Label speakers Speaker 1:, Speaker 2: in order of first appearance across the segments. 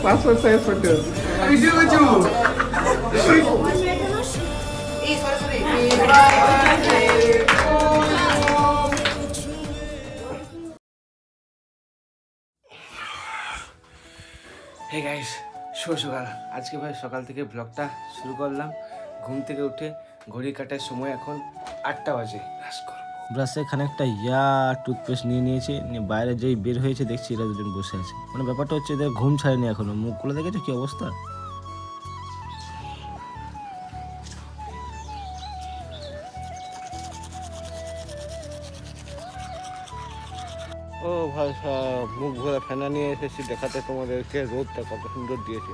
Speaker 1: Passport size photo video করছো এই সরাসরি হে গাইস শুভ সকাল। আজকে ভাই সকাল থেকে ব্লগটা শুরু করলাম। ঘুম থেকে উঠে ঘড়ি কাটার সময় এখন 8টা বাজে। ব্রাশে খানিকটা টুথপেস্ট নিয়ে নিয়েছে, নিয়ে বাইরে যেই বের হয়েছে দেখছি এরা দুজন বসে আছে। মানে ব্যাপারটা হচ্ছে এদের ঘুম ছাড়েনি এখনো। মুখগুলো দেখেছো কি অবস্থা। ও ভাই সাহেব, মুখ ভরা ফেনা নিয়ে এসেছি দেখাতে তোমাদেরকে। রোদটা কত সুন্দর দিয়েছে,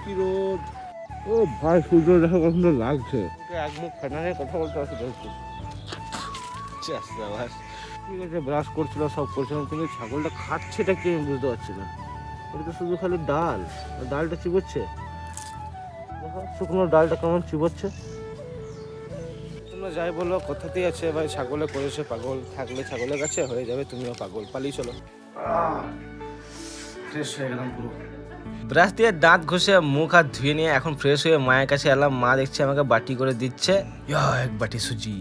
Speaker 1: কি রোদ। ও ভাই সূর্য দেখো কত সুন্দর লাগছে। এক মুখ ফেনা নিয়ে কথা বলতে আসে দেখছি। ঠিক আছে, ব্রাশ করছিল সব করছিলাম, কিন্তু ছাগলটা খাচ্ছেটা কি আমি বুঝতে পারছি না। এটা তো শুধু খালি ডালটা চিবোচ্ছে। দেখো শুকনো ডালটা কেমন চিবোচ্ছে। তোমরা যাই বলো কথাতেই আছে ভাই, ছাগলে করেছে পাগল। থাকলে ছাগলের কাছে হয়ে যাবে তুমিও পাগল। পালিয়ে চলো। ফ্রেশ হয়ে গেলাম পুরো। ব্রাশ দিয়ে দাঁত ঘষে মুখ হাত ধুয়ে নিয়ে এখন ফ্রেশ হয়ে মায়ের কাছে এলাম। মা দেখছে আমাকে বাটি করে দিচ্ছে এক বাটি সুজি।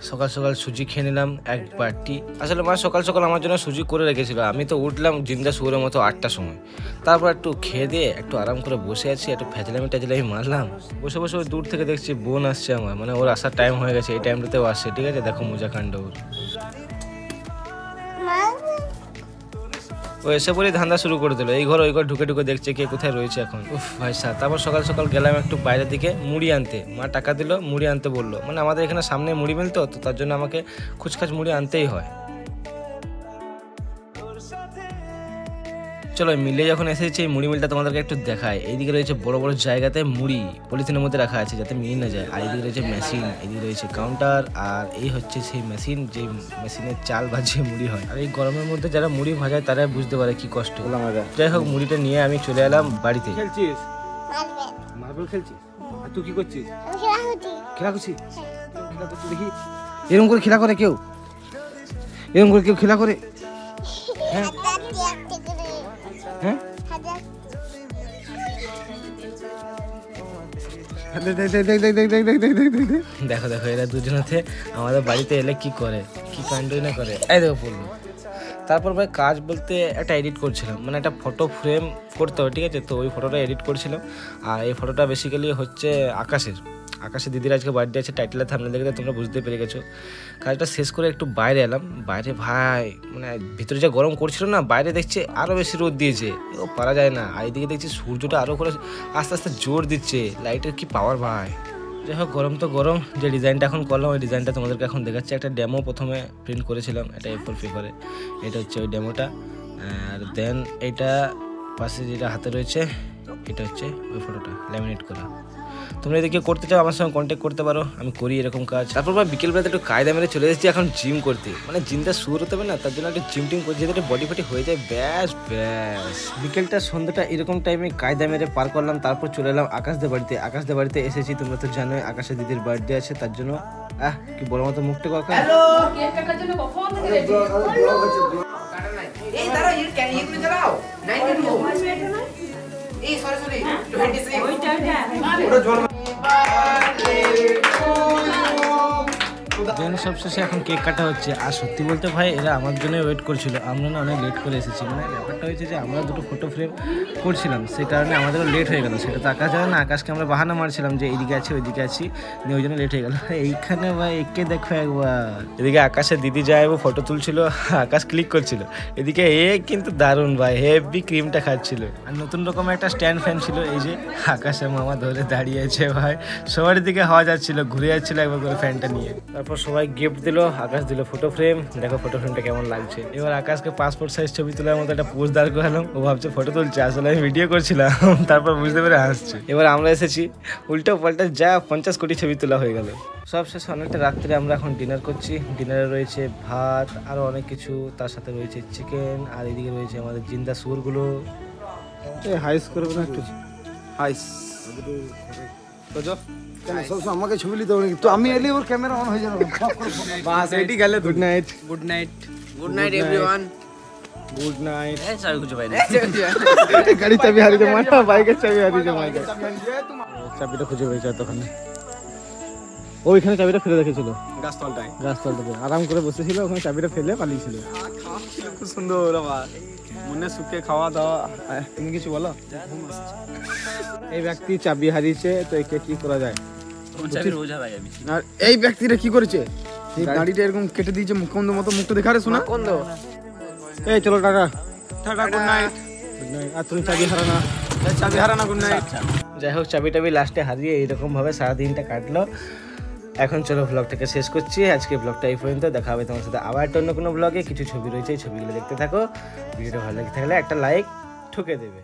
Speaker 1: সকাল সকাল সুজি খেয়ে নিলাম এক বাটি। আসলে মা সকাল সকাল আমার জন্য সুজি করে রেখেছিল। আমি তো উঠলাম জিন্দা শুয়োরের মতো 8টার সময়। তারপর একটু খেয়ে দিয়ে একটু আরাম করে বসে আছি, একটু ফেজলামি মারলাম। বসে বসে ওই দূর থেকে দেখছি বোন আসছে আমার, মানে ওর আসার টাইম হয়ে গেছে। এই টাইমটাতেও আসছে, ঠিক আছে। দেখো মজা কাণ্ড ওর। ও এসে পরেই ধান্দা শুরু করে দিল। এই ঘর ওই ঘর ঢুকে ঢুকে দেখছে কে কোথায় রয়েছে এখন। উফ ভাই সাহ। তারপর সকাল সকাল গেলাম একটু বাইরের দিকে মুড়ি আনতে। মা টাকা দিল, মুড়ি আনতে বললো। মানে আমাদের এখানে সামনে মুড়ি মিলতো, তো তার জন্য আমাকে খুচখাচ মুড়ি আনতেই হয়। চলো মিলে যখন এসেছি এই মুড়ি মিলটা তোমাদেরকে একটু দেখায়। এইদিকে রয়েছে বড় বড় জায়গাতে মুড়ি পলিথিনের মধ্যে রাখা আছে যাতে মিলিয়ে না যায়। আর এইদিকে রয়েছে মেশিন, এইদিকে রয়েছে কাউন্টার, আর এই হচ্ছে সেই মেশিন যে মেশিনের চাল ভাজিয়ে মুড়ি হয়। আর এই গরমের মধ্যে যারা মুড়ি ভাজায় তারা বুঝতে পারে কি কষ্ট। যাই হোক মুড়িটা নিয়ে আমি চলে এলাম বাড়িতে। খেলছিস? মার্বেল খেলছিস? আর তুই কি করছিস? খেলা করছিস? দেখি এরকম করে খেলা করে কেউ? এরকম করে কেউ খেলা করে? হ্যাঁ হ্যাঁ দেখো দেখো এরা দুজনাতে আমাদের বাড়িতে এলে কি করে, কি কাণ্ডই না করে। এই দেখো পড়লো। তারপর ভাই কাজ বলতে একটা এডিট করছিলাম, মানে একটা ফটো ফ্রেম করতে হবে, ঠিক আছে। তো ওই ফটোটা এডিট করছিলাম। আর এই ফটোটা বেসিক্যালি হচ্ছে আকাশের দিদির আজকে বার্থডে আছে। টাইটেলের থাম্বনেল দেখে তোমরা বুঝতে পেরে গেছো। কাজটা শেষ করে একটু বাইরে এলাম। বাইরে ভাই মানে ভিতরে যা গরম করছিল না, বাইরে দেখছে আরও বেশি রোদ দিয়েছে। ও পারা যায় না। আর এইদিকে দেখছি সূর্যটা আরও করে আস্তে আস্তে জোর দিচ্ছে। লাইটের কি পাওয়ার ভাই। যাই হোক গরম তো গরম। যে ডিজাইনটা এখন করলাম ওই ডিজাইনটা তোমাদেরকে এখন দেখাচ্ছি। একটা ডেমো প্রথমে প্রিন্ট করেছিলাম, এটা A4 পেপারে। এটা হচ্ছে ওই ডেমোটা। আর দেন এটা পাশে যেটা হাতে রয়েছে এটা হচ্ছে ওই ফটোটা ল্যামিনেট করা। তোমরা এদিকে করতে চাও আমার সঙ্গে কন্ট্যাক্ট করতে পারো, আমি করি এরকম কাজ। তারপর ভাই বিকেলবেলাতে একটু কায়দা মেরে চলে এসেছি এখন জিম করতে। মানে জিমটা শুরু হতে হবে না, তার জন্য একটু জিম টিম করছি যাতে বডি ফটি হয়ে যায়। ব্যাস বিকেলটা সন্ধ্যাটা এরকম টাইমে কায়দা মেরে পার করলাম। তারপর চলে এলাম আকাশদের বাড়িতে এসেছি। তোমরা তো জানোই আকাশের দিদির বার্থডে আছে, তার জন্য কি বড় মতো মুখটা কথা।
Speaker 2: কেক কাটার জন্য কখন থেকে রেডি? কাটা নাই। এই দাঁড়াও, ইয়ে দাঁড়াও। 92 এই সরি 26 ওইটা ওটা জল।
Speaker 1: দেন সবশেষে এখন কেক কাটা হচ্ছে। আর সত্যি বলতে ভাই এরা আমার জন্য ওয়েট করছিল। আমরা না অনেক লেট করে এসেছি। মানে ব্যাপারটা হয়েছে যে আমরা দুটো ফটো ফ্রেম করছিলাম, সেই কারণে আমাদেরও লেট হয়ে গেল। সেটা তো আকাশ জানে না। আকাশকে আমরা বাহানা মারছিলাম যে এইদিকে আছি ওইদিকে আছি, ওই জন্য লেট হয়ে গেল। এইখানে ভাই একে দেখো একবার। এদিকে আকাশের দিদি যায় ফটো তুলছিল, আকাশ ক্লিক করছিল। এদিকে কিন্তু দারুণ ভাই, হেভি ক্রিমটা খাচ্ছিল। আর নতুন রকমের একটা স্ট্যান্ড ফ্যান ছিল, এই যে আকাশের মামা ধরে দাঁড়িয়েছে ভাই। সবার দিকে হাওয়া যাচ্ছিল, ঘুরে যাচ্ছিল একবার করে ফ্যানটা নিয়ে। তারপর সবাই গিফট দিল, আকাশ দিল ফটো ফ্রেম। দেখো ফটো ফ্রেমটা কেমন লাগছে। এবার আকাশকে পাসপোর্ট সাইজ ছবি তোলার মতো একটা পোজ দাঁড় করালাম। ও ভাবছে ফটো তুলছে, আসলে আমি ভিডিও করছিলাম। তারপর বুঝতে পেরে হাসছে। এবার আমরা এসেছি, উল্টো পাল্টা যা 50 কোটি ছবি তোলা হয়ে গেল। সব শেষে অনেকটা রাত্রে আমরা এখন ডিনার করছি। ডিনারে রয়েছে ভাত, আরও অনেক কিছু, তার সাথে রয়েছে চিকেন। আর এদিকে রয়েছে আমাদের জিন্দা সুরগুলো। হাইস করবে না একটু? হাইস আমাকে ছবি নিতে হবে তো আমি এলে ওর ক্যামেরা অন হয়ে যাবে। বাস এটি গেলে good night.
Speaker 2: Good night everyone.
Speaker 1: Good night.
Speaker 3: চাবি খুঁজে পাই না।
Speaker 1: গাড়ির চাবি হারিয়েছে মানা, বাইকের চাবি হারিয়েছে মানা। চাবিটা খুঁজে পেয়েছে তখন। ওইখানে চাবিটা ফেলে রেখেছিল
Speaker 3: গাছতলটায়।
Speaker 1: গাছতলাতে, আরাম করে বসেছিল ওখানে, চাবিটা ফেলে পালিয়েছিল।
Speaker 3: খুব সুন্দর আমার মনে সুখে খাওয়া দাওয়া। তুমি কিছু বলো।
Speaker 1: এই ব্যক্তি চাবি হারিয়েছে, তো একে কি করা যায়?
Speaker 3: আর এই ব্যক্তিটা কি করেছে? এই গাড়িটা এরকম কেটে দিয়েছে, মুখন্দ মতো মুখটা দেখা রে শোনা।
Speaker 2: কোন
Speaker 1: এই চলো টাটা।
Speaker 3: টাটা, গুড নাইট।
Speaker 1: Good night. আর তুমি চাবি হারানা।
Speaker 3: চাবি হারানা, গুড নাইট।
Speaker 1: যাই হোক, চাবি টাবি লাস্টে হারিয়ে এইরকমভাবে সারাদিনটা কাটলো। এখন চলো ব্লগটাকে শেষ করছি। আজকে ব্লগটা এই পর্যন্ত। দেখা হবে তোমার সাথে আবার একটা অন্য কোনো ব্লগে। কিছু ছবি রয়েছে, এই ছবিগুলো দেখতে থাকো। ভিডিওটা ভালো লাগে থাকলে একটা লাইক ঠুকে দেবে।